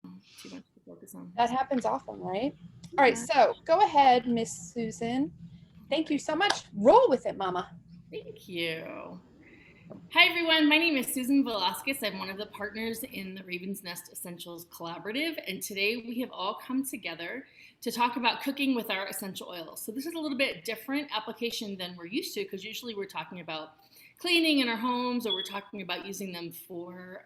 too much to focus on. That happens often, right? All right, so go ahead, Miss Susan. Thank you so much. Roll with it, Mama. Thank you. Hi, everyone. My name is Susan Velasquez. I'm one of the partners in the Raven's Nest Essentials Collaborative, and today we have all come together to talk about cooking with our essential oils. So this is a little bit different application than we're used to, because usually we're talking about cleaning in our homes, or we're talking about using them for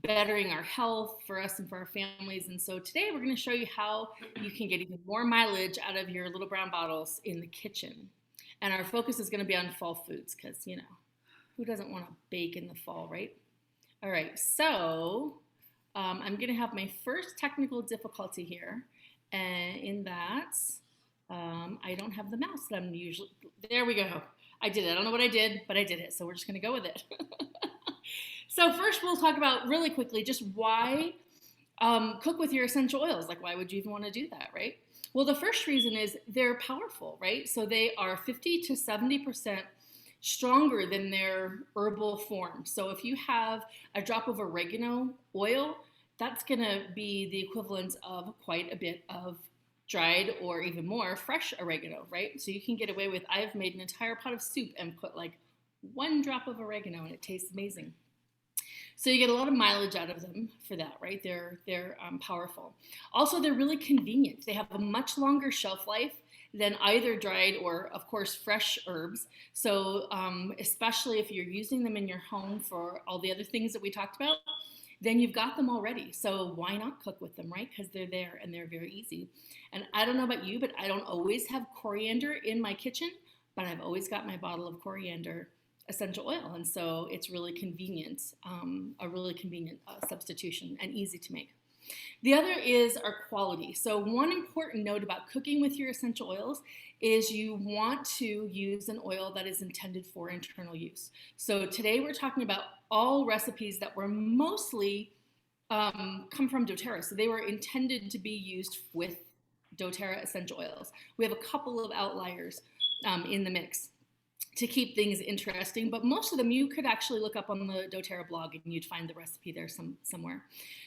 bettering our health for us and for our families. And so today we're going to show you how you can get even more mileage out of your little brown bottles in the kitchen. And our focus is going to be on fall foods, because, you know, who doesn't want to bake in the fall, right? All right, so I'm going to have my first technical difficulty here, and in that I don't have the mouse that I'm usually. There we go. I did it. I don't know what I did, but I did it. So we're just going to go with it. So first, we'll talk about really quickly just why cook with your essential oils. Like, why would you even want to do that, right? Well, the first reason is they're powerful, right? So they are 50 to 70% stronger than their herbal form. So if you have a drop of oregano oil, that's going to be the equivalent of quite a bit of dried or even more fresh oregano, right? So you can get away with, I've made an entire pot of soup and put like 1 drop of oregano, and it tastes amazing. So you get a lot of mileage out of them for that, right? They're powerful. Also, they're really convenient. They have a much longer shelf life than either dried or, of course, fresh herbs. So especially if you're using them in your home for all the other things that we talked about, then you've got them already. So why not cook with them, right? Because they're there and they're very easy. And I don't know about you, but I don't always have coriander in my kitchen, but I've always got my bottle of coriander essential oil, and so it's really convenient, a really convenient substitution and easy to make. The other is our quality. So one important note about cooking with your essential oils is you want to use an oil that is intended for internal use. So today we're talking about all recipes that were mostly come from doTERRA. So they were intended to be used with doTERRA essential oils. We have a couple of outliers in the mix to keep things interesting, but most of them you could actually look up on the doTERRA blog and you'd find the recipe there somewhere.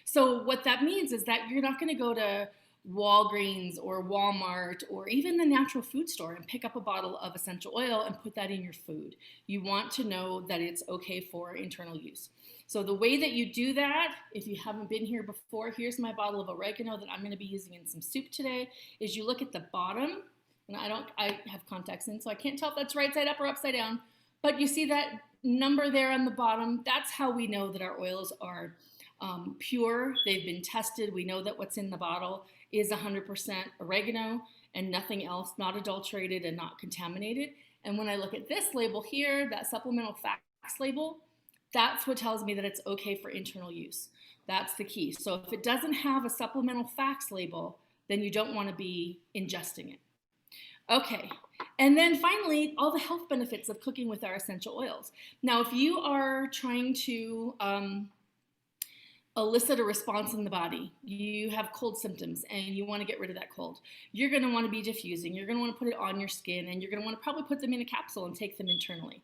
So what that means is that you're not going to go to Walgreens or Walmart or even the natural food store and pick up a bottle of essential oil and put that in your food. You want to know that it's okay for internal use. So the way that you do that, if you haven't been here before, here's my bottle of oregano that I'm going to be using in some soup today, is you look at the bottom. And I have contacts in, so I can't tell if that's right side up or upside down. But you see that number there on the bottom? That's how we know that our oils are pure. They've been tested. We know that what's in the bottle is 100% oregano and nothing else, not adulterated and not contaminated. And when I look at this label here, that supplemental facts label, that's what tells me that it's okay for internal use. That's the key. So if it doesn't have a supplemental facts label, then you don't want to be ingesting it. Okay, and then finally, all the health benefits of cooking with our essential oils. Now, if you are trying to elicit a response in the body, you have cold symptoms and you want to get rid of that cold, you're going to want to be diffusing, you're going to want to put it on your skin, and you're going to want to probably put them in a capsule and take them internally.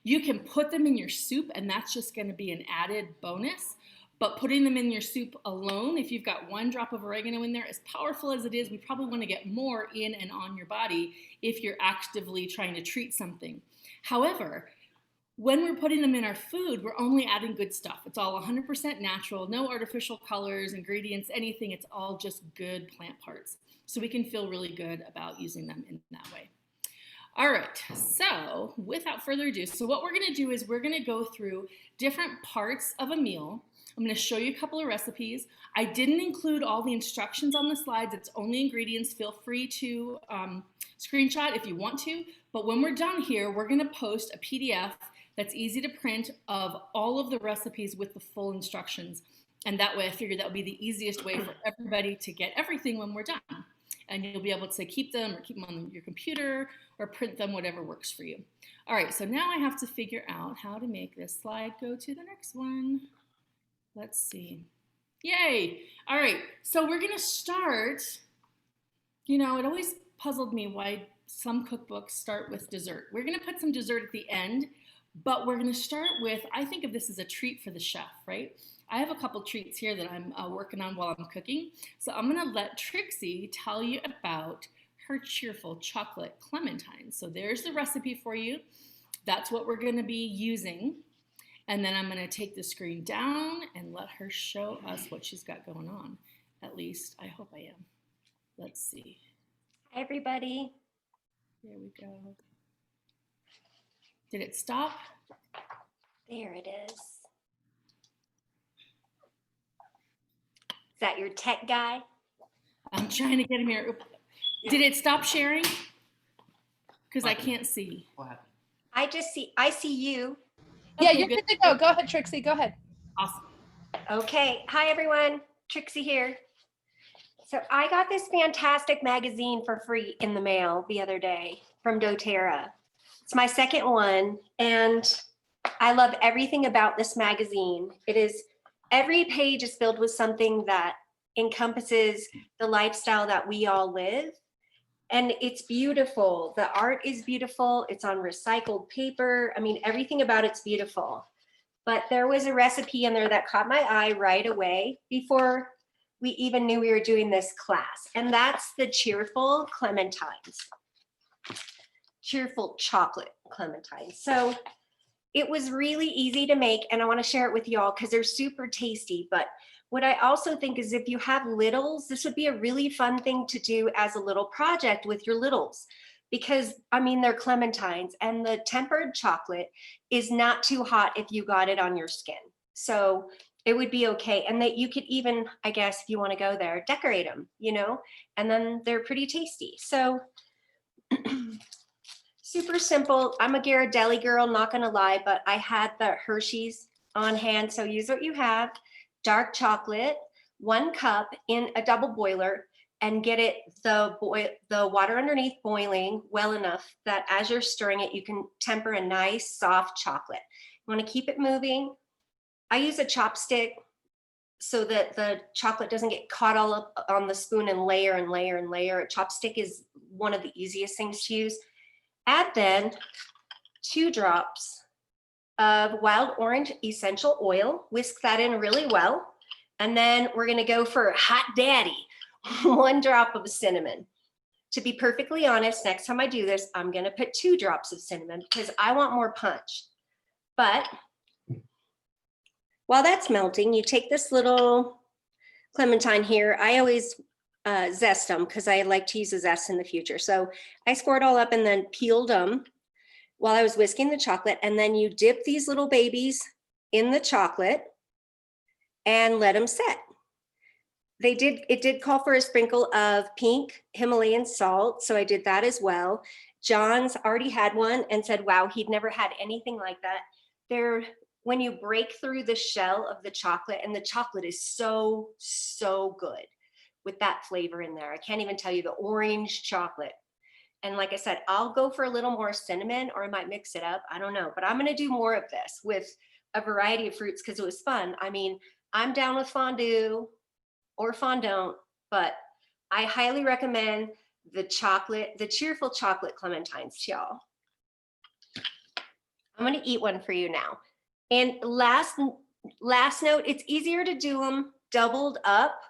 You can put them in your soup, and that's just going to be an added bonus. But putting them in your soup alone, if you've got 1 drop of oregano in there, as powerful as it is, we probably want to get more in and on your body if you're actively trying to treat something. However, when we're putting them in our food, we're only adding good stuff. It's all 100% natural, no artificial colors, ingredients, anything. It's all just good plant parts. So we can feel really good about using them in that way. All right, so without further ado, so what we're going to do is we're going to go through different parts of a meal. I'm going to show you a couple of recipes. I didn't include all the instructions on the slides. It's only ingredients. Feel free to screenshot if you want to. But when we're done here, we're going to post a PDF that's easy to print of all of the recipes with the full instructions. And that way I figured that would be the easiest way for everybody to get everything when we're done. And you'll be able to keep them or keep them on your computer or print them, whatever works for you. All right, so now I have to figure out how to make this slide go to the next one. Let's see. Yay! All right, so we're gonna start, you know, it always puzzled me why some cookbooks start with dessert. We're gonna put some dessert at the end, but we're gonna start with, I think of this as a treat for the chef, right? I have a couple treats here that I'm working on while I'm cooking. So I'm gonna let Trixie tell you about her cheerful chocolate clementines. So there's the recipe for you. That's what we're gonna be using. And then I'm gonna take the screen down and let her show us what she's got going on. At least, I hope I am. Let's see. Hi, everybody. There we go. Did it stop? There it is. Is that your tech guy? I'm trying to get him here. Did it stop sharing? Because I can't see. What happened? I see you. Yeah, Okay, you're good to go. Go ahead, Trixie. Go ahead. Awesome. Okay. Hi, everyone. Trixie here. So I got this fantastic magazine for free in the mail the other day from doTERRA. It's my second one, and I love everything about this magazine. Every page is filled with something that encompasses the lifestyle that we all live. And it's beautiful. The art is beautiful. It's on recycled paper. I mean, everything about it's beautiful. But there was a recipe in there that caught my eye right away before we even knew we were doing this class. And that's the cheerful clementines. Cheerful chocolate clementines. So it was really easy to make, and I want to share it with y'all because they're super tasty. But what I also think is if you have littles, this would be a really fun thing to do as a little project with your littles, because I mean, they're clementines and the tempered chocolate is not too hot if you got it on your skin. So it would be okay. And that you could even, I guess, if you want to go there, decorate them, and then they're pretty tasty. So super simple. I'm a Ghirardelli girl, not gonna lie, but I had the Hershey's on hand. So use what you have. Dark chocolate, 1 cup in a double boiler, and get the water underneath boiling well enough that as you're stirring it, you can temper a nice soft chocolate. You want to keep it moving. I use a chopstick so that the chocolate doesn't get caught all up on the spoon and layer and layer and layer. A chopstick is one of the easiest things to use. Add then 2 drops of wild orange essential oil. Whisk that in really well. And then we're gonna go for hot daddy, 1 drop of cinnamon. To be perfectly honest, next time I do this, I'm gonna put 2 drops of cinnamon because I want more punch. But while that's melting, you take this little clementine here. I always zest them because I like to use a zest in the future. So I scored all up and then peeled them while I was whisking the chocolate. And then you dip these little babies in the chocolate and let them set. It did call for a sprinkle of pink Himalayan salt. So I did that as well. John's already had one and said, wow, he'd never had anything like that. When you break through the shell of the chocolate, and the chocolate is so, so good with that flavor in there. I can't even tell you, the orange chocolate. And like I said, I'll go for a little more cinnamon, or I might mix it up. I don't know, but I'm going to do more of this with a variety of fruits because it was fun. I mean, I'm down with fondue or fondant, but I highly recommend the cheerful chocolate clementines to y'all. I'm going to eat one for you now. And last note, it's easier to do them doubled up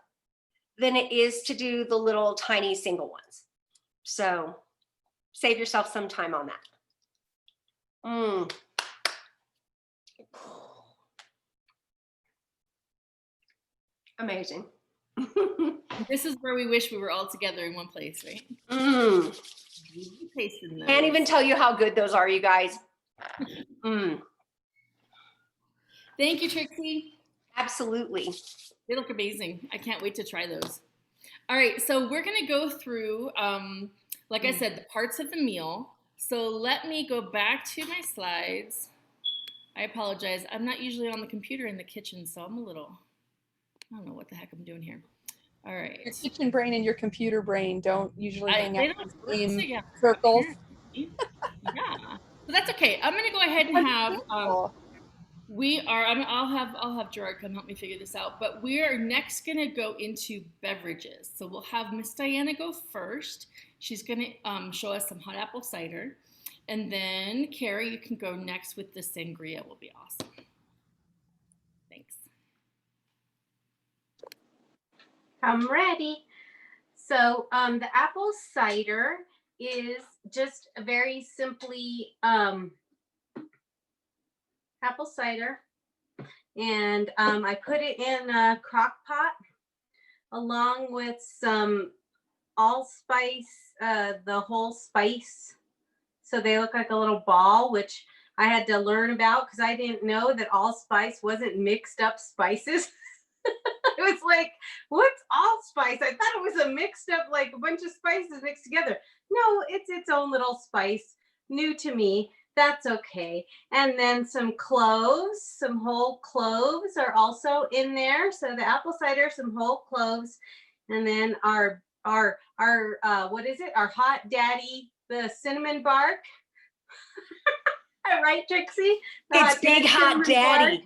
than it is to do the little tiny single ones. So save yourself some time on that. Amazing. This is where we wish we were all together in one place, right? Can't even tell you how good those are, you guys. Thank you, Trixie. Absolutely. They look amazing. I can't wait to try those. All right, so we're gonna go through, like I said, the parts of the meal. So let me go back to my slides. I apologize. I'm not usually on the computer in the kitchen, so I don't know what the heck I'm doing here. All right. Your kitchen brain and your computer brain don't usually hang out in yeah, circles. Yeah, so that's okay. I'm gonna go ahead and have I'll have Gerard come help me figure this out. But we are next gonna go into beverages. So we'll have Miss Diana go first. She's gonna show us some hot apple cider, and then Carrie, you can go next with the sangria. Will be awesome. Thanks. I'm ready. So the apple cider is just very simply apple cider. And I put it in a crock pot along with some allspice, the whole spice. So they look like a little ball, which I had to learn about because I didn't know that allspice wasn't mixed up spices. It was like, what's allspice? I thought it was a mixed up, like a bunch of spices mixed together. No, it's its own little spice. New to me. That's okay. And then some cloves, some whole cloves are also in there. So the apple cider, some whole cloves, and then our what is it? Our hot daddy, the cinnamon bark. Right, Trixie? It's big hot daddy.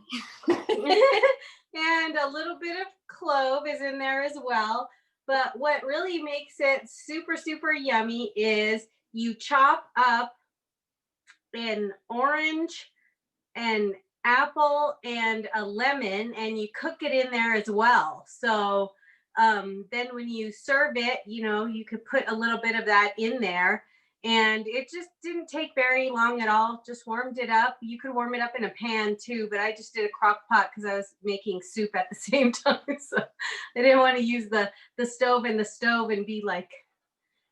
And a little bit of clove is in there as well. But what really makes it super, super yummy is you chop up an orange, an apple, and a lemon, and you cook it in there as well. So then when you serve it, you know, you could put a little bit of that in there. And it just didn't take very long at all. Just warmed it up. You could warm it up in a pan too, but I just did a crock pot because I was making soup at the same time. So I didn't want to use the stove and be like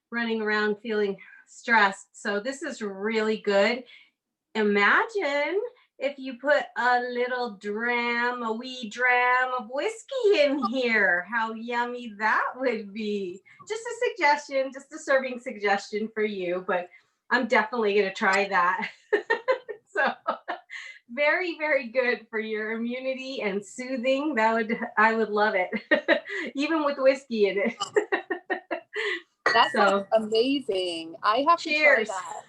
running around feeling stressed. So this is really good. Imagine if you put a wee dram of whiskey in here, how yummy that would be. Just a suggestion, just a serving suggestion for you, but I'm definitely going to try that. So very, very good for your immunity and soothing. I would love it. Even with whiskey in it. That's amazing. I have to try that.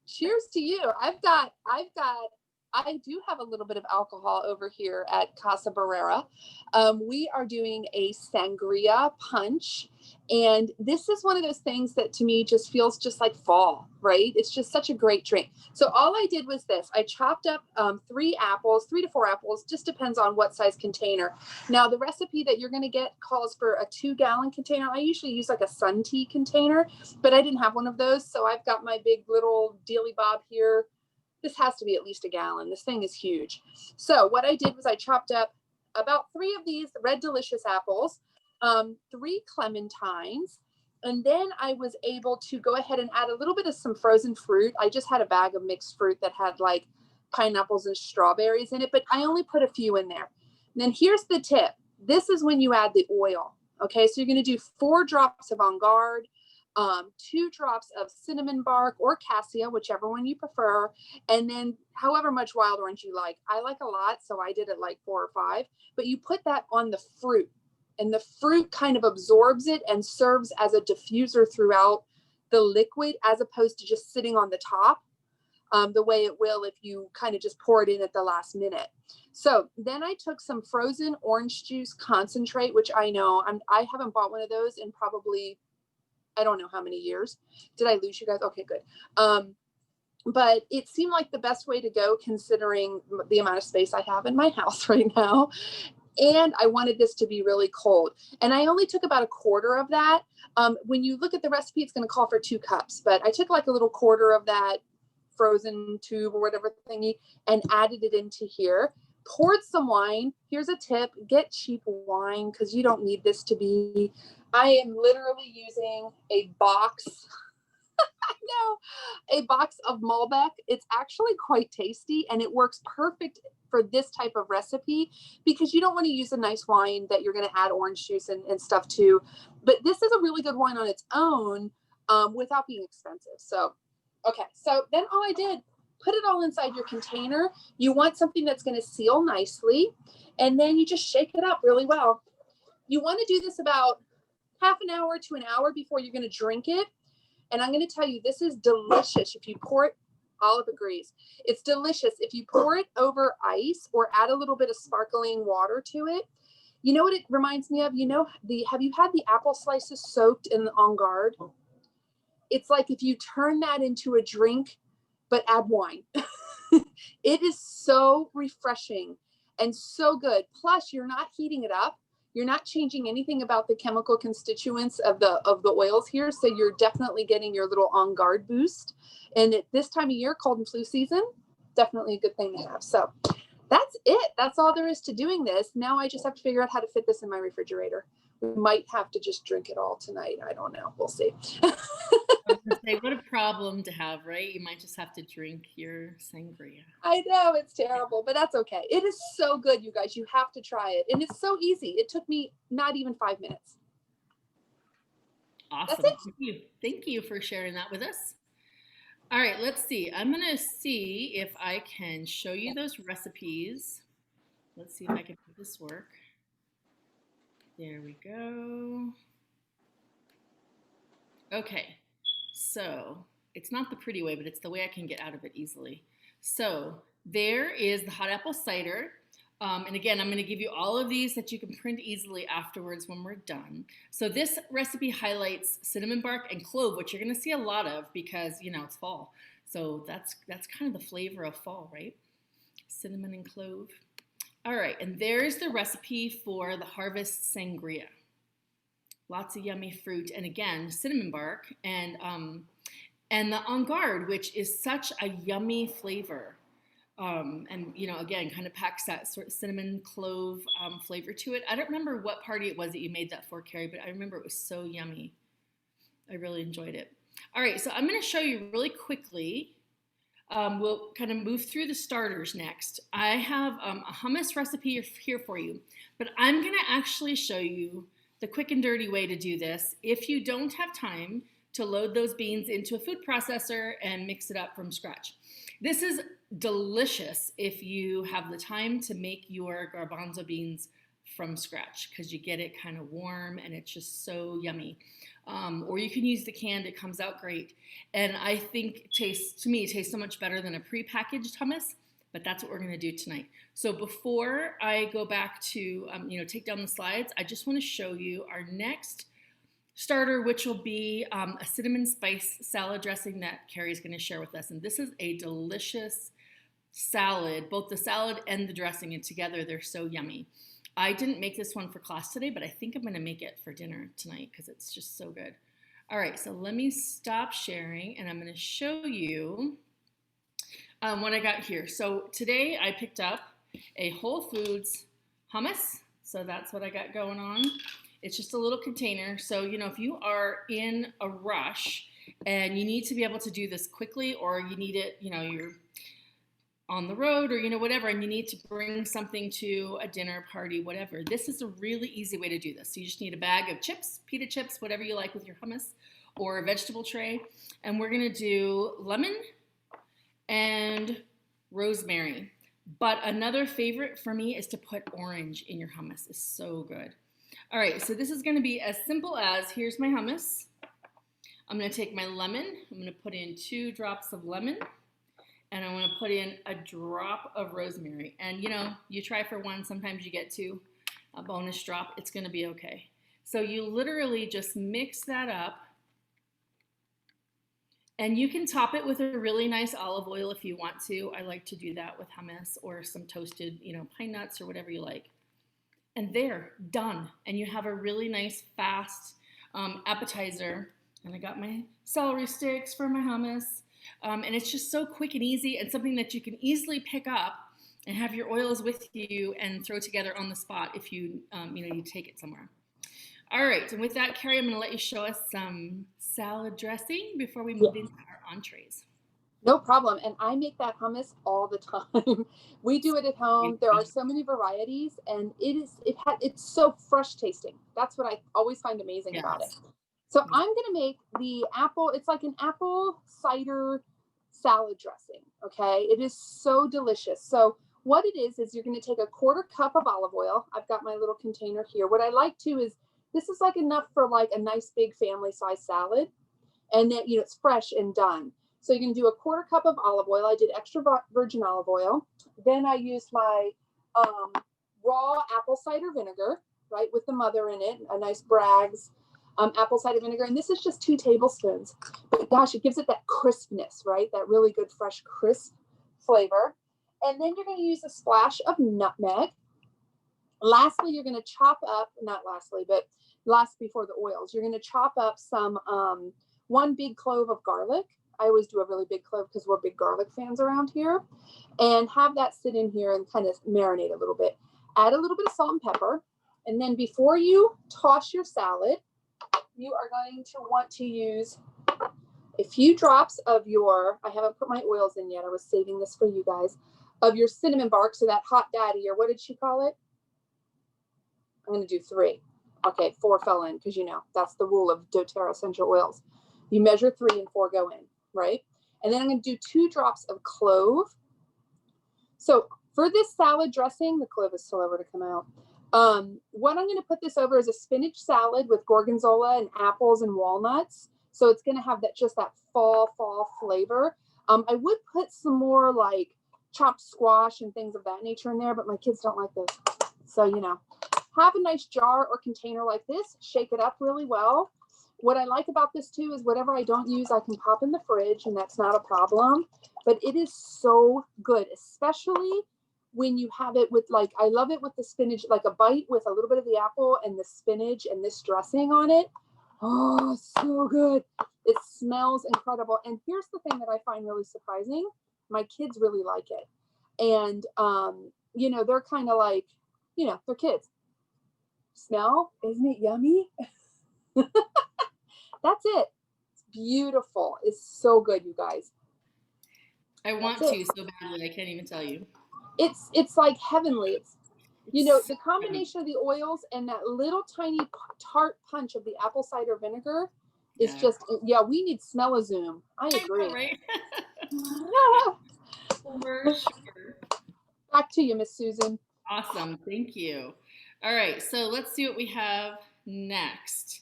Cheers to you. I do have a little bit of alcohol over here at Casa Barrera. We are doing a Sangria Punch. And this is one of those things that to me just feels just like fall, right? It's just such a great drink. So all I did was this. I chopped up 3 to 4 apples, just depends on what size container. Now, the recipe that you're going to get calls for a 2-gallon container. I usually use like a Sun Tea container, but I didn't have one of those. So I've got my big little dealy bob here. This has to be at least a gallon. This thing is huge. So what I did was I chopped up about 3 of these red delicious apples, 3 clementines, and then I was able to go ahead and add a little bit of some frozen fruit. I just had a bag of mixed fruit that had like pineapples and strawberries in it, but I only put a few in there. And then here's the tip. This is when you add the oil. Okay, so you're going to do 4 drops of On Guard, 2 drops of cinnamon bark or cassia, whichever one you prefer, and then however much wild orange you like. I like a lot, so I did it like 4 or 5, but you put that on the fruit, and the fruit kind of absorbs it and serves as a diffuser throughout the liquid as opposed to just sitting on the top, the way it will if you kind of just pour it in at the last minute. So then I took some frozen orange juice concentrate, which I know I haven't bought one of those in probably, I don't know how many years. Did I lose you guys? Okay, good. But it seemed like the best way to go considering the amount of space I have in my house right now. And I wanted this to be really cold. And I only took about a quarter of that. When you look at the recipe, it's going to call for 2 cups, but I took like a little quarter of that frozen tube or whatever thingy and added it into here. Poured some wine. Here's a tip. Get cheap wine because you don't need this to be. I am literally using a box. I know, a box of Malbec. It's actually quite tasty and it works perfect for this type of recipe because you don't want to use a nice wine that you're going to add orange juice and stuff to. But this is a really good wine on its own without being expensive. So, okay. So then all I did, put it all inside your container. You want something that's going to seal nicely. And then you just shake it up really well. You want to do this about half an hour to an hour before you're going to drink it. And I'm going to tell you, this is delicious. If you pour it, Olive agrees. It's delicious. If you pour it over ice or add a little bit of sparkling water to it, you know what it reminds me of? You know, have you had the apple slices soaked in the On Guard? It's like if you turn that into a drink, but add wine. It is so refreshing and so good. Plus, you're not heating it up. You're not changing anything about the chemical constituents of the oils here. So you're definitely getting your little on guard boost. And at this time of year, cold and flu season, definitely a good thing to have. So that's it. That's all there is to doing this. Now I just have to figure out how to fit this in my refrigerator. We might have to just drink it all tonight. I don't know. We'll see. I was gonna say, what a problem to have, right? You might just have to drink your sangria. I know it's terrible, but that's okay. It is so good, you guys. You have to try it. And it's so easy. It took me not even 5 minutes. Awesome. Thank you. Thank you for sharing that with us. All right, let's see. I'm going to see if I can show you those recipes. Let's see if I can make this work. There we go. Okay, so it's not the pretty way, but it's the way I can get out of it easily. So there is the hot apple cider. And again, I'm going to give you all of these that you can print easily afterwards when we're done. So this recipe highlights cinnamon bark and clove, which you're going to see a lot of because, you know, it's fall. So that's kind of the flavor of fall, right? Cinnamon and clove. All right, and there's the recipe for the harvest sangria. Lots of yummy fruit, and again, cinnamon bark, and the on guard, which is such a yummy flavor. And you know, again, kind of packs that sort of cinnamon clove flavor to it. I don't remember what party it was that you made that for, Carrie, but I remember it was so yummy. I really enjoyed it. All right, so I'm going to show you really quickly. We'll kind of move through the starters next. I have a hummus recipe here for you, but I'm going to actually show you the quick and dirty way to do this if you don't have time to load those beans into a food processor and mix it up from scratch. This is delicious if you have the time to make your garbanzo beans from scratch because you get it kind of warm and it's just so yummy. Or you can use the canned, it comes out great. And I think tastes so much better than a prepackaged hummus, but that's what we're gonna do tonight. So before I go back to take down the slides, I just wanna show you our next starter, which will be a cinnamon spice salad dressing that Carrie's gonna share with us. And this is a delicious salad, both the salad and the dressing, and together they're so yummy. I didn't make this one for class today, but I think I'm going to make it for dinner tonight because it's just so good. All right, so let me stop sharing and I'm going to show you what I got here. So today I picked up a Whole Foods hummus. So that's what I got going on. It's just a little container. So, you know, if you are in a rush and you need to be able to do this quickly, or you need it, you know, you're on the road or, you know, whatever, and you need to bring something to a dinner party, whatever. This is a really easy way to do this. So you just need a bag of chips, pita chips, whatever you like with your hummus, or a vegetable tray. And we're going to do lemon and rosemary. But another favorite for me is to put orange in your hummus. It's so good. All right, so this is going to be as simple as, here's my hummus. I'm going to take my lemon. I'm going to put in 2 drops of lemon. And I'm going to put in a drop of rosemary. And, you know, you try for 1, sometimes you get 2, a bonus drop. It's going to be okay. So you literally just mix that up. And you can top it with a really nice olive oil if you want to. I like to do that with hummus or some toasted, you know, pine nuts or whatever you like. And there, done. And you have a really nice, fast appetizer. And I got my celery sticks for my hummus. And it's just so quick and easy and something that you can easily pick up and have your oils with you and throw together on the spot if you, you take it somewhere. All right, and with that, Carrie, I'm going to let you show us some salad dressing before we move into our entrees. No problem. And I make that hummus all the time. We do it at home. There are so many varieties, and it's so fresh tasting. That's what I always find amazing about it. So I'm going to make the apple. It's like an apple cider salad dressing. Okay. It is so delicious. So what it is you're going to take a 1/4 cup of olive oil. I've got my little container here. What I like to is this is like enough for like a nice big family size salad. And then, you know, it's fresh and done. So you're going to do a 1/4 cup of olive oil. I did extra virgin olive oil. Then I used my raw apple cider vinegar, right, with the mother in it, a nice Bragg's apple cider vinegar. And this is just 2 tablespoons. But gosh, it gives it that crispness, right? That really good, fresh, crisp flavor. And then you're going to use a splash of nutmeg. Lastly, you're going to chop up, not lastly, but last before the oils, you're going to chop up some, 1 big clove of garlic. I always do a really big clove because we're big garlic fans around here, and have that sit in here and kind of marinate a little bit. Add a little bit of salt and pepper. And then before you toss your salad, you are going to want to use a few drops of your, I haven't put my oils in yet, I was saving this for you guys, of your cinnamon bark. So that hot daddy, or what did she call it? I'm going to do 3. Okay, 4 fell in because, you know, that's the rule of doTERRA essential oils. You measure 3 and 4 go in, right? And then I'm going to do 2 drops of clove. So for this salad dressing, the clove is still over to come out. What I'm going to put this over is a spinach salad with gorgonzola and apples and walnuts. So it's going to have that, just that fall flavor. I would put some more like chopped squash and things of that nature in there, but my kids don't like those. So, you know, have a nice jar or container like this, shake it up really well. What I like about this too is whatever I don't use, I can pop in the fridge and that's not a problem, but it is so good, especially when you have it with, like, I love it with the spinach, like a bite with a little bit of the apple and the spinach and this dressing on it. Oh, so good. It smells incredible. And here's the thing that I find really surprising. My kids really like it. And, you know, they're kind of like, you know, they're kids. Smell, isn't it yummy? That's it. It's beautiful. It's so good, you guys. I want to so badly. I can't even tell you. It's like heavenly. It's, you know, the combination of the oils and that little tiny tart punch of the apple cider vinegar is just, yeah, we need smell-a-zoom. I agree. I know, right? For sure. Back to you, Miss Susan. Awesome. Thank you. All right. So let's see what we have next.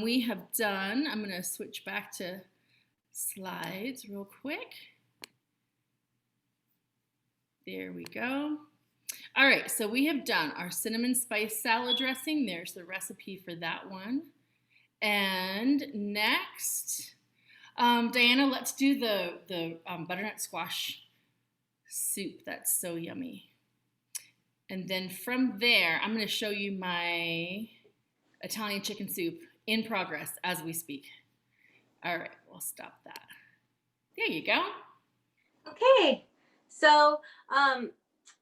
We have done, I'm going to switch back to slides real quick. There we go. All right, so we have done our cinnamon spice salad dressing. There's the recipe for that one. And next, Diana, let's do the butternut squash soup. That's so yummy. And then from there, I'm going to show you my Italian chicken soup in progress as we speak. All right, we'll stop that. There you go. Okay, so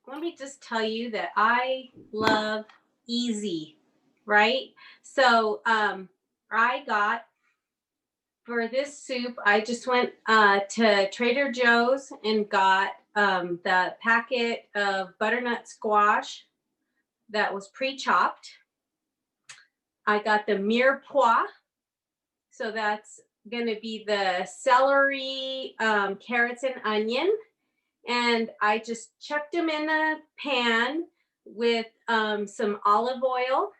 let me just tell you that I love easy, right? So I got, for this soup, I just went to Trader Joe's and got the packet of butternut squash that was pre-chopped. I got the mirepoix, so that's going to be the celery, carrots, and onion. And I just chucked them in a pan with some olive oil,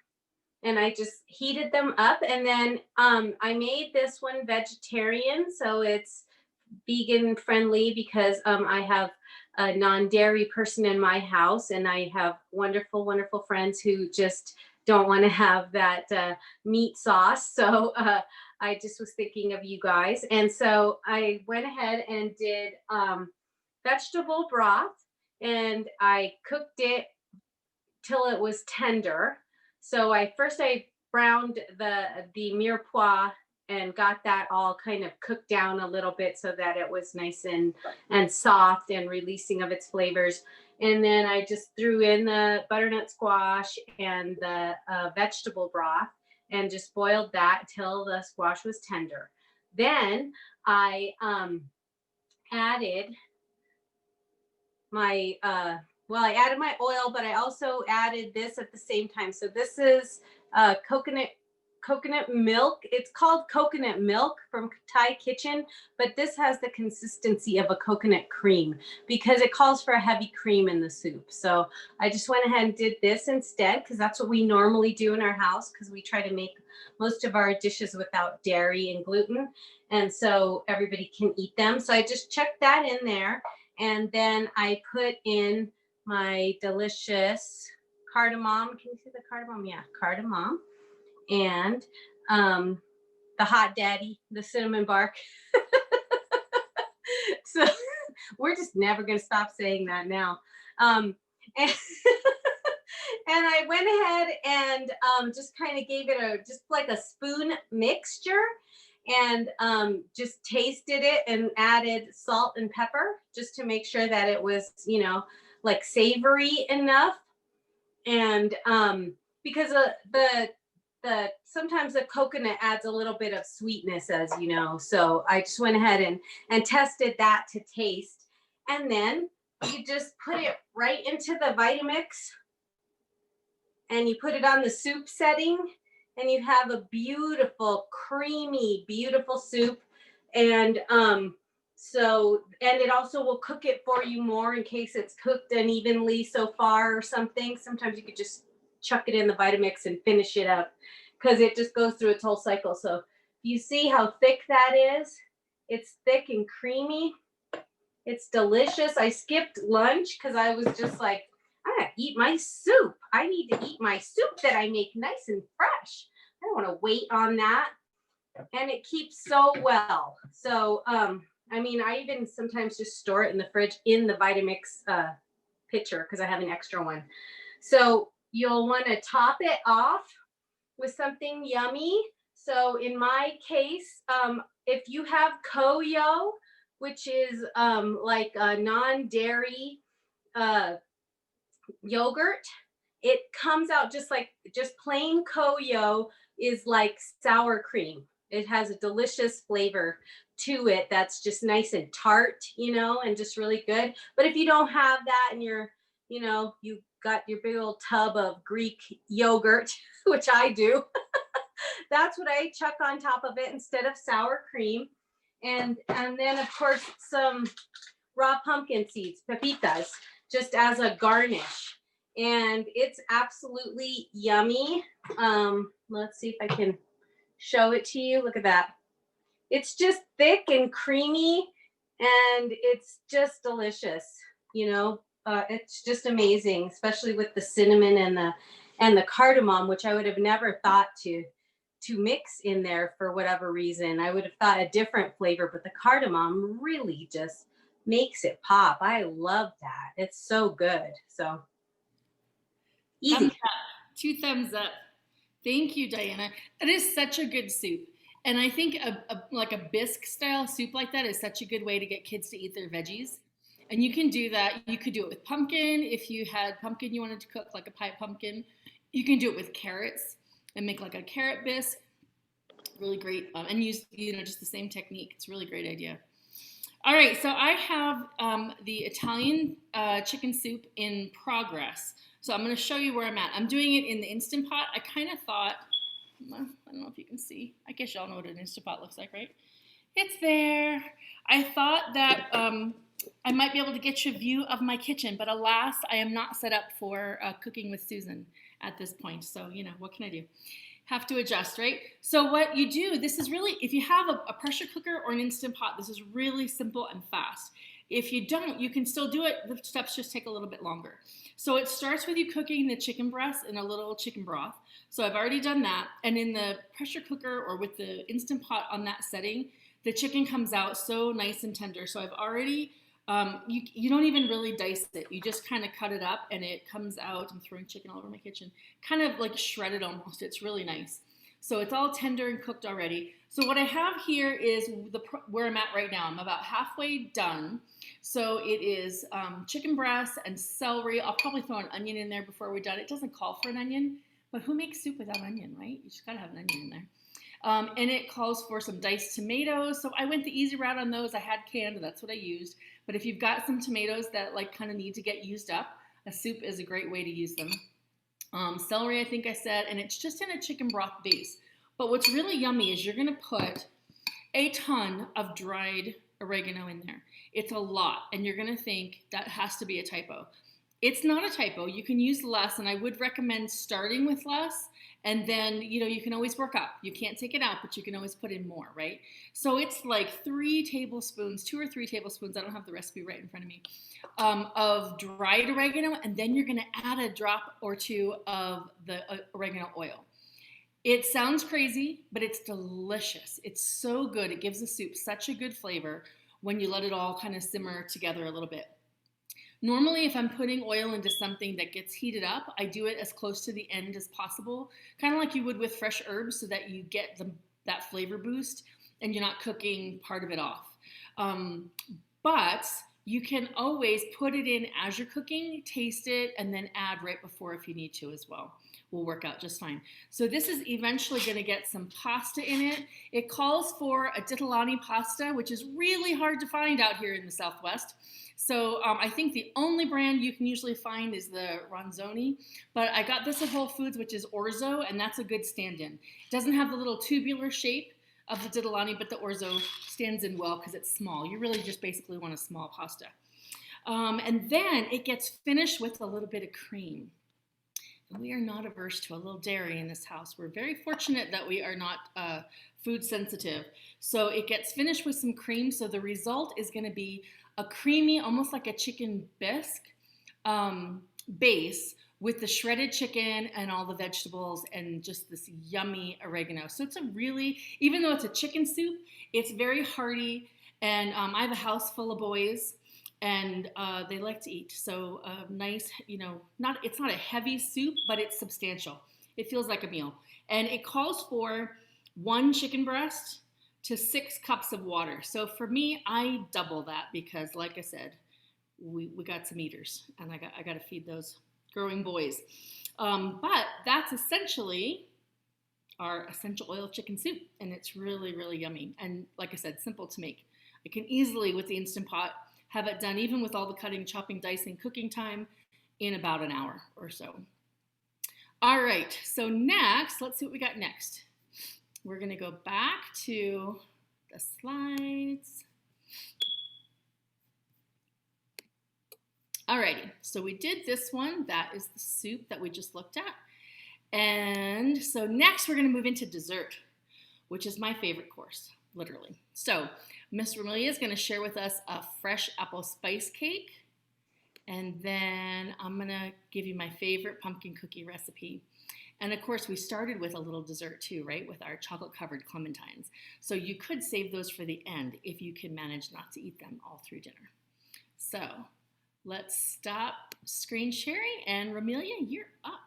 and I just heated them up. And then I made this one vegetarian, so it's vegan friendly because I have a non-dairy person in my house, and I have wonderful, wonderful friends who just don't want to have that meat sauce. So I just was thinking of you guys. And so I went ahead and did vegetable broth, and I cooked it till it was tender. So I browned the mirepoix and got that all kind of cooked down a little bit so that it was nice and soft and releasing of its flavors. And then I just threw in the butternut squash and the vegetable broth and just boiled that till the squash was tender. Then I added my I added my oil, but I also added this at the same time. So this is coconut milk. It's called coconut milk from Thai Kitchen, but this has the consistency of a coconut cream because it calls for a heavy cream in the soup. So I just went ahead and did this instead because that's what we normally do in our house because we try to make most of our dishes without dairy and gluten, and so everybody can eat them. So I just chucked that in there, and then I put in my delicious cardamom. Can you see the cardamom? Yeah, cardamom. And the hot daddy, the cinnamon bark. So we're just never going to stop saying that now. And I went ahead and just kind of gave it just like a spoon mixture, and just tasted it and added salt and pepper just to make sure that it was, like savory enough. And because the sometimes the coconut adds a little bit of sweetness, as you know. So I just went ahead and tested that to taste. And then you just put it right into the Vitamix, and you put it on the soup setting, and you have a beautiful, creamy, beautiful soup. And and it also will cook it for you more in case it's cooked unevenly so far or something. Sometimes you could just chuck it in the Vitamix and finish it up, because it just goes through its whole cycle. So you see how thick that is? It's thick and creamy. It's delicious. I skipped lunch because I was just like, I gotta eat my soup. I need to eat my soup that I make nice and fresh. I don't want to wait on that. And it keeps so well. So, I mean, I even sometimes just store it in the fridge in the Vitamix pitcher because I have an extra one. So you'll want to top it off with something yummy. So in my case, if you have Koyo, which is like a non-dairy yogurt, it comes out just plain Koyo is like sour cream. It has a delicious flavor to it that's just nice and tart, and just really good. But if you don't have that and you've got your big old tub of Greek yogurt, which I do, that's what I chuck on top of it instead of sour cream. And then of course some raw pumpkin seeds, pepitas, just as a garnish. And it's absolutely yummy. Let's see if I can show it to you. Look at that. It's just thick and creamy, and it's just delicious. It's just amazing, especially with the cinnamon and the cardamom, which I would have never thought to mix in there for whatever reason. I would have thought a different flavor, but the cardamom really just makes it pop. I love that. It's so good. So easy. Thumbs up. 2 thumbs up. Thank you, Diana. That is such a good soup. And I think like a bisque style soup like that is such a good way to get kids to eat their veggies. And you can do that. You could do it with pumpkin. If you had pumpkin you wanted to cook, like a pie pumpkin, you can do it with carrots and make like a carrot bisque. Really great. And use, just the same technique. It's a really great idea. All right, so I have the Italian chicken soup in progress. So I'm going to show you where I'm at. I'm doing it in the Instant Pot. I kind of thought, I don't know if you can see. I guess y'all know what an Instant Pot looks like, right? It's there. I thought that I might be able to get you a view of my kitchen, but alas, I am not set up for cooking with Susan at this point. So, what can I do? Have to adjust, right? So what you do, this is really, if you have a pressure cooker or an Instant Pot, this is really simple and fast. If you don't, you can still do it. The steps just take a little bit longer. So it starts with you cooking the chicken breast in a little chicken broth. So I've already done that. And in the pressure cooker or with the Instant Pot on that setting, the chicken comes out so nice and tender. So I've already, you don't even really dice it. You just kind of cut it up and it comes out. I'm throwing chicken all over my kitchen. Kind of like shredded almost. It's really nice. So it's all tender and cooked already. So what I have here is where I'm at right now. I'm about halfway done. So it is chicken breast and celery. I'll probably throw an onion in there before we're done. It doesn't call for an onion, but who makes soup without onion, right? You just gotta have an onion in there. And it calls for some diced tomatoes. So I went the easy route on those. I had canned, that's what I used. But if you've got some tomatoes that kind of need to get used up, a soup is a great way to use them. Celery, I think I said, and it's just in a chicken broth base. But what's really yummy is you're gonna put a ton of dried oregano in there. It's a lot, and you're gonna think that has to be a typo. It's not a typo. You can use less, and I would recommend starting with less, and then, you can always work up. You can't take it out, but you can always put in more, right? So it's like 3 tablespoons, 2 or 3 tablespoons, I don't have the recipe right in front of me, of dried oregano, and then you're gonna add a drop or 2 of the oregano oil. It sounds crazy, but it's delicious. It's so good. It gives the soup such a good flavor when you let it all kind of simmer together a little bit. Normally, if I'm putting oil into something that gets heated up, I do it as close to the end as possible, kind of like you would with fresh herbs, so that you get that flavor boost and you're not cooking part of it off. But you can always put it in as you're cooking, taste it, and then add right before if you need to as well. Will work out just fine. So this is eventually going to get some pasta in it. It calls for a ditalani pasta, which is really hard to find out here in the Southwest. So I think the only brand you can usually find is the Ronzoni, but I got this at Whole Foods, which is orzo, and that's a good stand-in. It doesn't have the little tubular shape of the ditalani, but the orzo stands in well because it's small. You really just basically want a small pasta. And then it gets finished with a little bit of cream. We are not averse to a little dairy in this house. We're very fortunate that we are not food sensitive. So it gets finished with some cream. So the result is going to be a creamy, almost like a chicken bisque base with the shredded chicken and all the vegetables and just this yummy oregano. So it's a really, even though it's a chicken soup, it's very hearty. And I have a house full of boys, and they like to eat. So nice, it's not a heavy soup, but it's substantial. It feels like a meal. And it calls for 1 chicken breast to 6 cups of water. So for me, I double that because, like I said, we got some eaters, and I got to feed those growing boys. But that's essentially our essential oil chicken soup, and it's really, really yummy. And like I said, simple to make. I can easily, with the Instant Pot, have it done, even with all the cutting, chopping, dicing, cooking time, in about an hour or so. All right, so next, let's see what we got next. We're gonna go back to the slides. Alrighty, so we did this one. That is the soup that we just looked at. And so next we're gonna move into dessert, which is my favorite course, literally. So Miss Romelia is gonna share with us a fresh apple spice cake. And then I'm gonna give you my favorite pumpkin cookie recipe. And of course, we started with a little dessert too, right? With our chocolate-covered clementines. So you could save those for the end if you can manage not to eat them all through dinner. So let's stop screen sharing, and Romelia, you're up.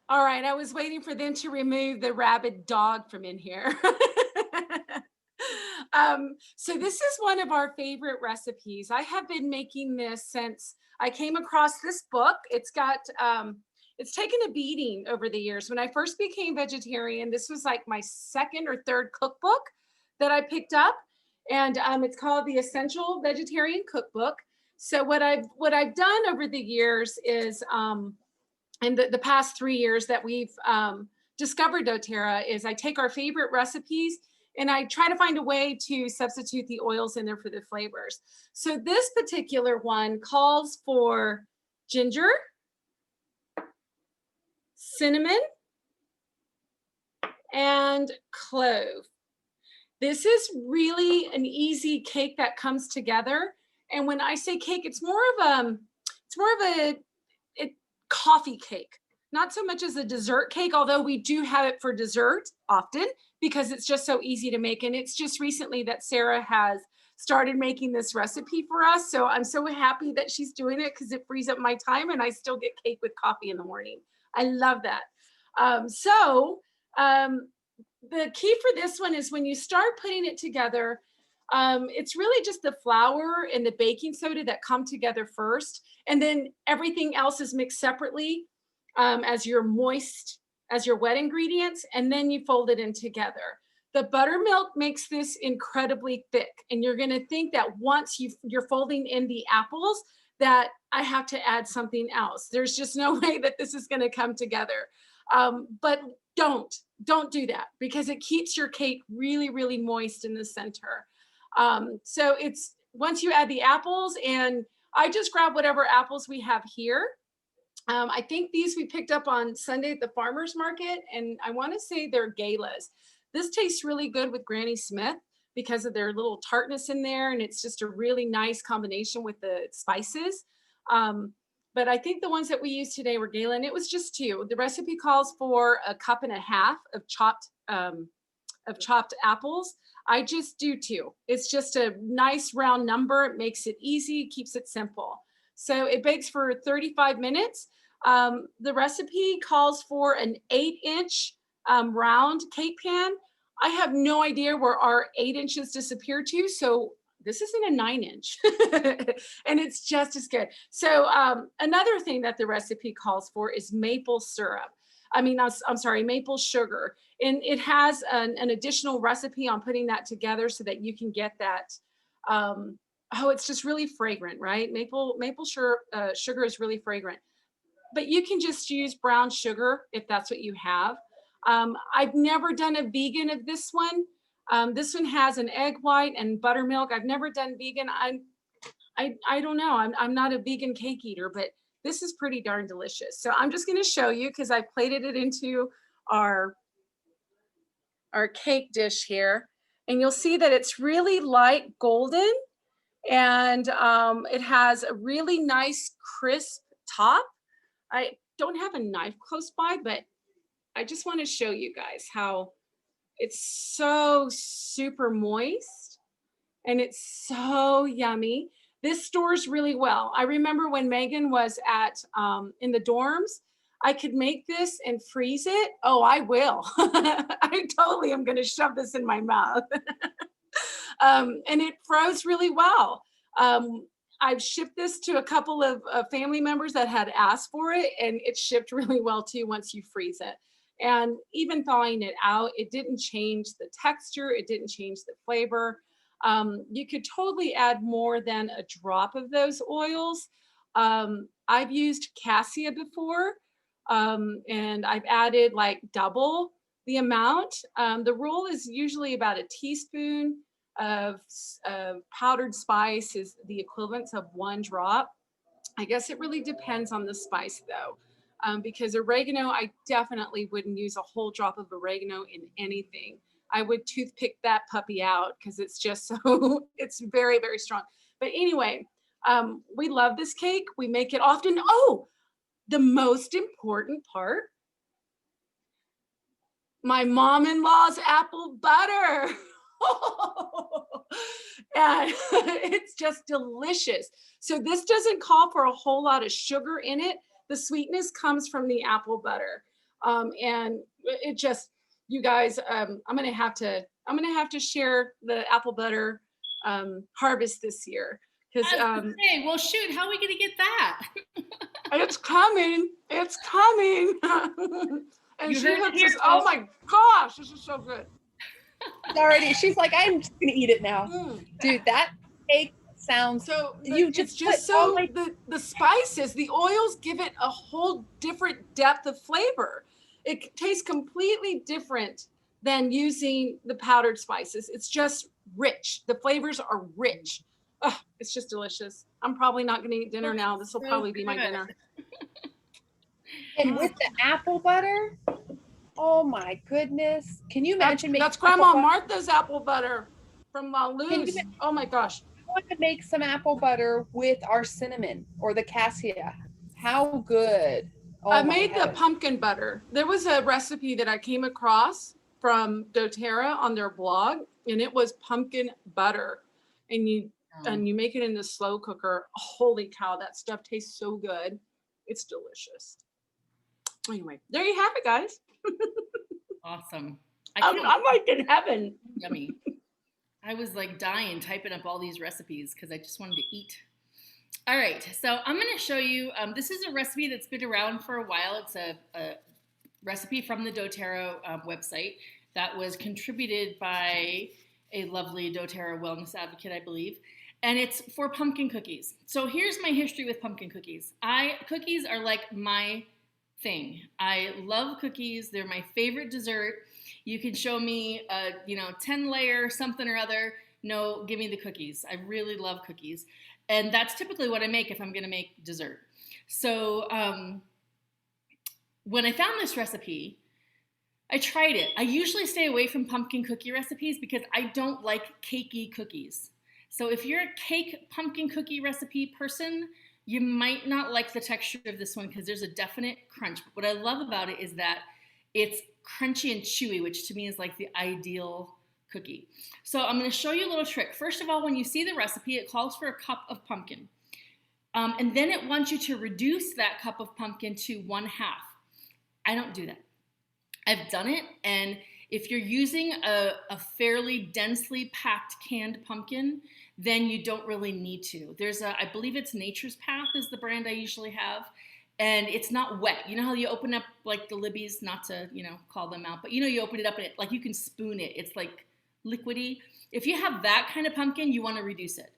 All right, I was waiting for them to remove the rabid dog from in here. So this is one of our favorite recipes. I have been making this since I came across this book. It's taken a beating over the years. When I first became vegetarian, this was like my 2nd or 3rd cookbook that I picked up. And it's called the Essential Vegetarian Cookbook. So what I've done over the years is, in the past 3 years that we've discovered doTERRA, is I take our favorite recipes and I try to find a way to substitute the oils in there for the flavors. So this particular one calls for ginger, cinnamon, and clove. This is really an easy cake that comes together. And when I say cake, it's more of a coffee cake, not so much as a dessert cake, although we do have it for dessert often because it's just so easy to make. And it's just recently that Sarah has started making this recipe for us. So I'm so happy that she's doing it because it frees up my time and I still get cake with coffee in the morning. I love that. The key for this one is when you start putting it together, it's really just the flour and the baking soda that come together first. And then everything else is mixed separately as your wet ingredients. And then you fold it in together. The buttermilk makes this incredibly thick. And you're gonna think that once you're folding in the apples, that I have to add something else. There's just no way that this is gonna come together. But don't do that because it keeps your cake really, really moist in the center. So it's once you add the apples, and I just grab whatever apples we have here. I think these we picked up on Sunday at the farmer's market, and I want to say they're galas. This tastes really good with Granny Smith because of their little tartness in there, and it's just a really nice combination with the spices. But I think the ones that we used today were gala, and it was just 2. The recipe calls for 1.5 cups of chopped apples. I just do 2. It's just a nice round number. It makes it easy, keeps it simple. So it bakes for 35 minutes. The recipe calls for an 8-inch round cake pan. I have no idea where our 8 inches disappeared to. So this isn't a 9-inch and it's just as good. So another thing that the recipe calls for is maple syrup. I'm sorry, maple sugar. And it has an additional recipe on putting that together so that you can get that. It's just really fragrant, right? Maple sugar is really fragrant. But you can just use brown sugar if that's what you have. I've never done a vegan of this one. This one has an egg white and buttermilk. I've never done vegan. I don't know. I'm not a vegan cake eater, but this is pretty darn delicious. So I'm just going to show you because I plated it into our cake dish here. And you'll see that it's really light golden and it has a really nice crisp top. I don't have a knife close by, but I just want to show you guys how it's so super moist and it's so yummy. This stores really well. I remember when Megan was at in the dorms, I could make this and freeze it. Oh, I will. I totally am going to shove this in my mouth. And it froze really well. I've shipped this to a couple of family members that had asked for it, and it shipped really well too once you freeze it. And even thawing it out, it didn't change the texture. It didn't change the flavor. You could totally add more than a drop of those oils. I've used cassia before, and I've added like double the amount. The rule is usually about a teaspoon of powdered spice is the equivalent of 1 drop. I guess it really depends on the spice though, because oregano, I definitely wouldn't use a whole drop of oregano in anything. I would toothpick that puppy out because it's just so, it's very, very strong. But anyway, we love this cake. We make it often. Oh, the most important part, my mom-in-law's apple butter. And it's just delicious. So this doesn't call for a whole lot of sugar in it. The sweetness comes from the apple butter. And it just, you guys, I'm gonna have to share the apple butter harvest this year. Because well shoot, how are we gonna get that? It's coming. It's coming. And she looks just, oh my gosh, this is so good. Already, she's like, I'm just gonna eat it now. Dude, that cake sounds so it's just so the spices, the oils give it a whole different depth of flavor. It tastes completely different than using the powdered spices. It's just rich. The flavors are rich. Oh, it's just delicious. I'm probably not gonna eat dinner now. This will probably be my dinner. And with the apple butter, oh my goodness. Can you imagine that's Grandma Martha's apple butter from Lou's. Oh my gosh. I want to make some apple butter with our cinnamon or the cassia. How good. Oh, I made the pumpkin butter. There was a recipe that I came across from doTERRA on their blog, and it was pumpkin butter. And you make it in the slow cooker. Holy cow, that stuff tastes so good. It's delicious. Anyway, there you have it, guys. Awesome. I'm like in heaven. Yummy. I was like dying typing up all these recipes because I just wanted to eat. All right, so I'm going to show you, this is a recipe that's been around for a while. It's a recipe from the doTERRA website that was contributed by a lovely doTERRA wellness advocate, I believe. And it's for pumpkin cookies. So here's my history with pumpkin cookies. Cookies are like my thing. I love cookies. They're my favorite dessert. You can show me a 10-layer something or other. No, give me the cookies. I really love cookies. And that's typically what I make if I'm going to make dessert. So when I found this recipe, I tried it. I usually stay away from pumpkin cookie recipes because I don't like cakey cookies. So if you're a cake pumpkin cookie recipe person, you might not like the texture of this one because there's a definite crunch. But what I love about it is that it's crunchy and chewy, which to me is like the ideal cookie. So I'm going to show you a little trick. First of all, when you see the recipe, it calls for a cup of pumpkin. And then it wants you to reduce that cup of pumpkin to 1/2. I don't do that. I've done it, and if you're using a fairly densely packed canned pumpkin, then you don't really need to. I believe it's Nature's Path is the brand I usually have, and it's not wet. You know how you open up like the Libby's, not to, call them out, but you open it up and it, like you can spoon it. It's like liquidy. If you have that kind of pumpkin, you want to reduce it.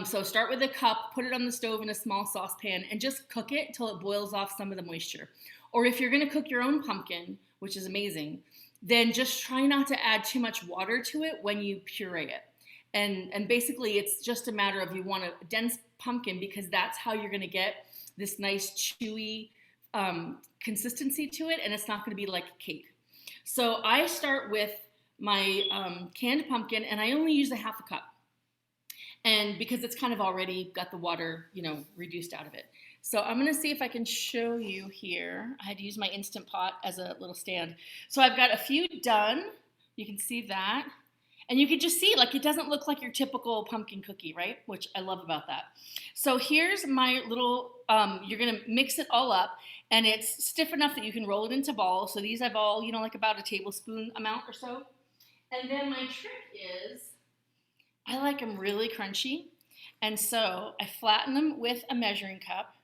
So start with a cup, put it on the stove in a small saucepan, and just cook it till it boils off some of the moisture. Or if you're going to cook your own pumpkin, which is amazing, then just try not to add too much water to it when you puree it. And basically, it's just a matter of you want a dense pumpkin because that's how you're going to get this nice chewy consistency to it, and it's not going to be like a cake. So I start with my canned pumpkin, and I only use a 1/2 cup. And because it's kind of already got the water, reduced out of it. So I'm going to see if I can show you here. I had to use my Instant Pot as a little stand. So I've got a few done. You can see that. And you can just see, like, it doesn't look like your typical pumpkin cookie, right? Which I love about that. So here's my little, you're going to mix it all up. And it's stiff enough that you can roll it into balls. So these I've all, like about a tablespoon amount or so. And then my trick is, I like them really crunchy. And so I flatten them with a measuring cup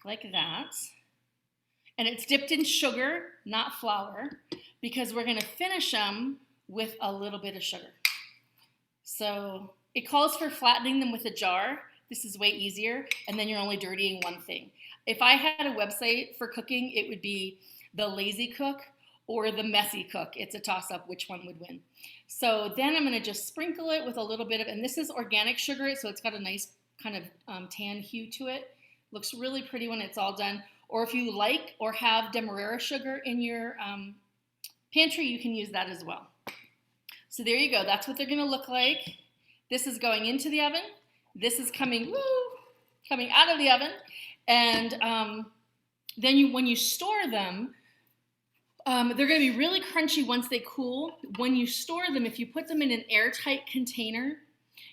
like that. And it's dipped in sugar, not flour, because we're going to finish them with a little bit of sugar. So it calls for flattening them with a jar. This is way easier. And then you're only dirtying one thing. If I had a website for cooking, it would be the Lazy Cook or the Messy Cook. It's a toss-up which one would win. So then I'm going to just sprinkle it with a little bit of, and this is organic sugar, so it's got a nice kind of tan hue to it. Looks really pretty when it's all done. Or if you like or have Demerara sugar in your pantry, you can use that as well. So there you go. That's what they're going to look like. This is going into the oven. This is coming out of the oven. And then when you store them, they're going to be really crunchy once they cool. When you store them, if you put them in an airtight container,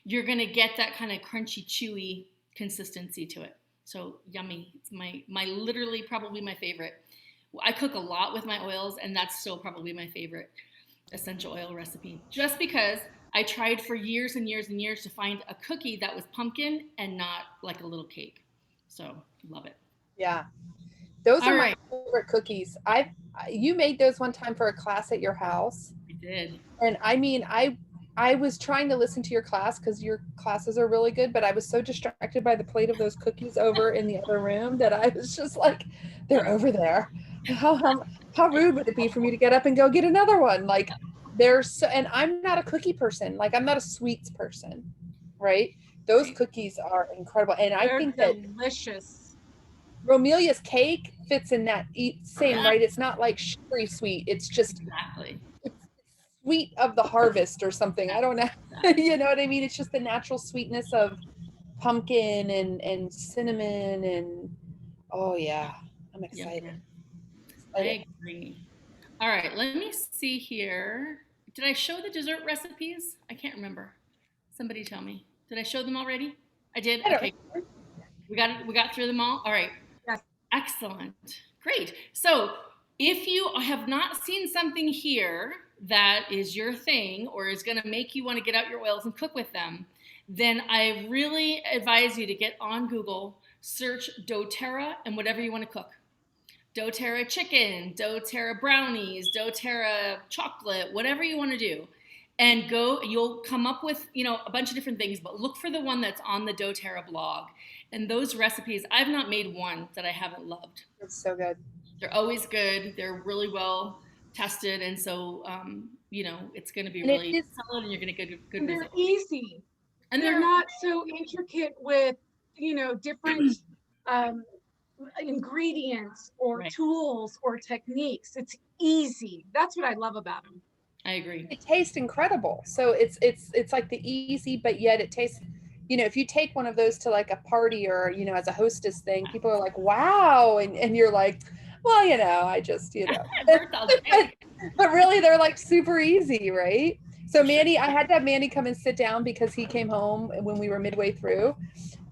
you're going to get that kind of crunchy, chewy consistency to it. So yummy. It's my literally probably my favorite. I cook a lot with my oils, and that's still probably my favorite essential oil recipe. Just because I tried for years and years and years to find a cookie that was pumpkin and not like a little cake. So love it. Yeah. Those All are right. my favorite cookies. You made those one time for a class at your house. I did. And I mean, I was trying to listen to your class because your classes are really good, but I was so distracted by the plate of those cookies over in the other room that I was just like, they're over there. How rude would it be for me to get up and go get another one? Like and I'm not a cookie person. Like I'm not a sweets person, right? Those cookies are incredible. And I think that delicious. Romelia's cake fits in that same, right? It's not like sugary sweet. It's just Exactly. sweet of the harvest or something. I don't know. You know what I mean? It's just the natural sweetness of pumpkin and cinnamon and oh yeah, I'm excited. I agree. All right, let me see here. Did I show the dessert recipes? I can't remember. Somebody tell me. Did I show them already? I did. Okay. We got through them all. All right. Yes. Excellent. Great. So if you have not seen something here that is your thing or is going to make you want to get out your oils and cook with them, then I really advise you to get on Google, search doTERRA and whatever you want to cook. doTERRA chicken, doTERRA brownies, doTERRA chocolate, whatever you want to do. And you'll come up with, a bunch of different things, but look for the one that's on the doTERRA blog. And those recipes, I've not made one that I haven't loved. It's so good. They're always good. They're really well tested. And so, it's going to be really solid and you're going to get good They're results. easy. And they're not so intricate with, different ingredients or tools or techniques. It's easy. That's what I love about them. I agree. It tastes incredible. So it's like the easy, but yet it tastes, if you take one of those to like a party or, as a hostess thing, people are like, wow. And you're like, well, I just, but really they're like super easy, right? So Manny, I had to have Manny come and sit down because he came home when we were midway through,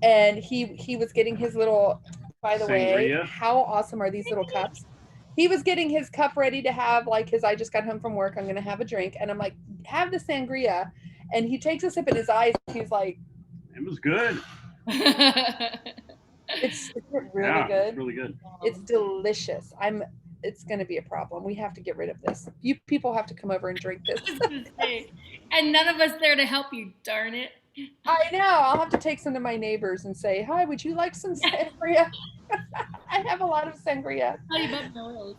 and he was getting his little, by the Sangria. way, how awesome are these little cups? He was getting his cup ready to have, like, his, I just got home from work, I'm gonna have a drink, and I'm like, have the sangria, and he takes a sip in his eyes, he's like, It was good. it's really Yeah, good. it's really good. It's delicious. It's going to be a problem. We have to get rid of this. You people have to come over and drink this. And none of us there to help you, darn it. I know. I'll have to take some to my neighbors and say, hi, would you like some sangria? I have a lot of sangria. Tell you about oils.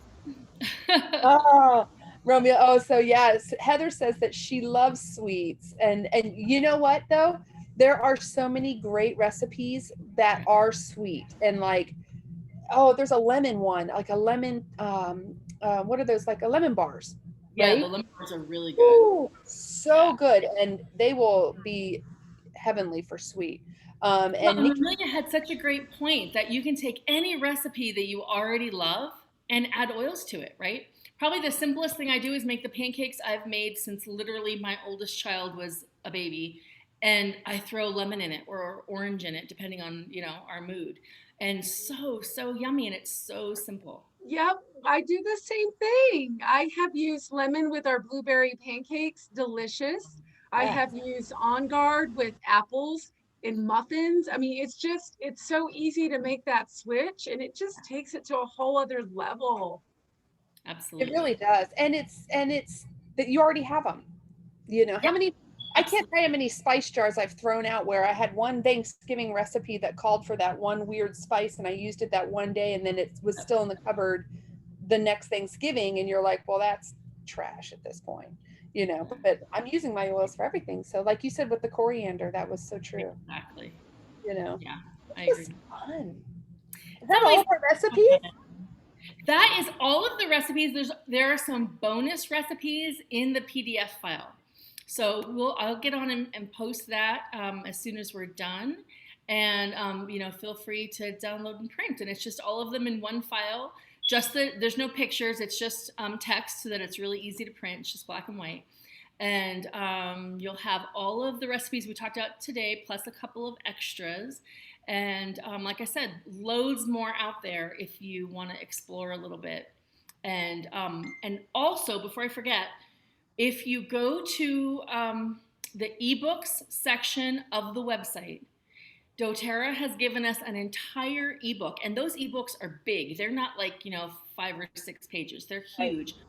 Oh, Romeo. Oh, so yes. Heather says that she loves sweets. And you know what, though? There are so many great recipes that are sweet. And like, oh, there's a lemon one, like a lemon, what are those, like a lemon bars? Yeah, right? the lemon bars are really good. Ooh, so good. And they will be heavenly for sweet. And Amelia had such a great point that you can take any recipe that you already love and add oils to it, right? Probably the simplest thing I do is make the pancakes I've made since literally my oldest child was a baby. And I throw lemon in it or orange in it, depending on, our mood. And so yummy, and it's so simple. Yep, I do the same thing. I have used lemon with our blueberry pancakes, delicious. I have used On Guard with apples in muffins. I mean, it's so easy to make that switch, and it just takes it to a whole other level. Absolutely. It really does. And it's that you already have them. How many, I can't tell you how many spice jars I've thrown out where I had one Thanksgiving recipe that called for that one weird spice, and I used it that one day, and then it was still in the cupboard the next Thanksgiving, and you're like, well, that's trash at this point, but I'm using my oils for everything. So like you said with the coriander, that was so true. Exactly. Yeah, I agree. Fun. Is that all of our recipes? That is all of the recipes. There are some bonus recipes in the PDF file. So I'll get on and post that as soon as we're done. And, feel free to download and print. And it's just all of them in one file. There's no pictures. It's just text so that it's really easy to print. It's just black and white. And you'll have all of the recipes we talked about today, plus a couple of extras. And like I said, loads more out there if you want to explore a little bit. And also, before I forget, if you go to the ebooks section of the website, doTERRA has given us an entire ebook, and those ebooks are big. They're not like 5 or 6 pages. They're huge. Right.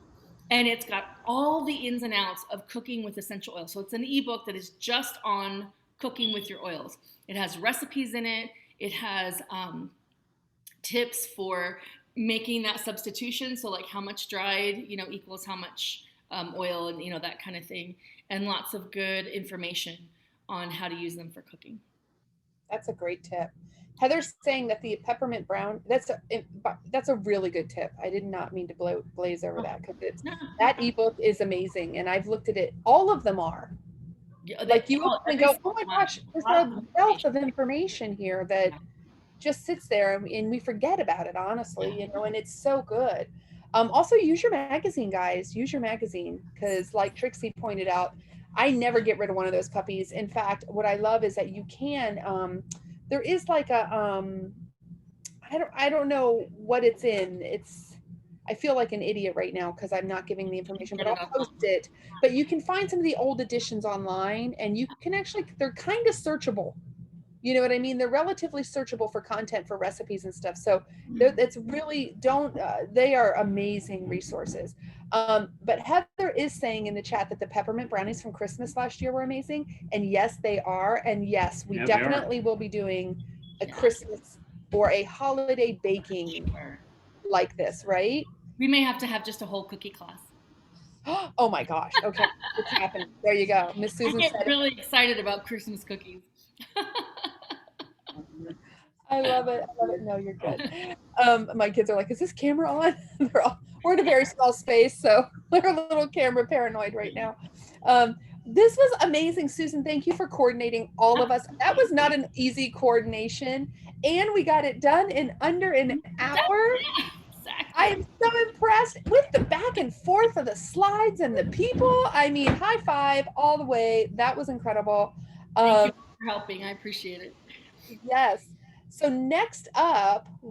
And it's got all the ins and outs of cooking with essential oils. So it's an ebook that is just on cooking with your oils. It has recipes in it. It has tips for making that substitution. So like how much dried, equals how much oil, and that kind of thing. And lots of good information on how to use them for cooking. That's a great tip. Heather's saying that the peppermint brown, that's a really good tip. I did not mean to blaze over that, because that ebook is amazing, and I've looked at it. All of them are. Like you go, oh my gosh, there's a wealth of information here that just sits there, and we forget about it, honestly, and it's so good. Also, use your magazine, guys. Use your magazine, because like Trixie pointed out, I never get rid of one of those puppies. In fact, what I love is that you can, there is like a, I don't know what it's in. I feel like an idiot right now because I'm not giving the information, but I'll post it. But you can find some of the old editions online, and you can actually, they're kind of searchable. You know what I mean? They're relatively searchable for content, for recipes and stuff. So it's really, they are amazing resources. But Heather is saying in the chat that the peppermint brownies from Christmas last year were amazing. And yes, they are. And yes, we definitely will be doing a Christmas or a holiday baking like this, right? We may have to have just a whole cookie class. Oh my gosh. Okay. It's happening. There you go. Miss Susan said really excited about Christmas cookies. I love it. No, you're good. My kids are like, is this camera on? We're in a very small space, so we're a little camera paranoid right now. This was amazing, Susan. Thank you for coordinating all of us. That was not an easy coordination, and we got it done in under an hour. Exactly. I am so impressed with the back and forth of the slides and the people. I mean, high five all the way. That was incredible. Thank you for helping. I appreciate it. Yes. So next up,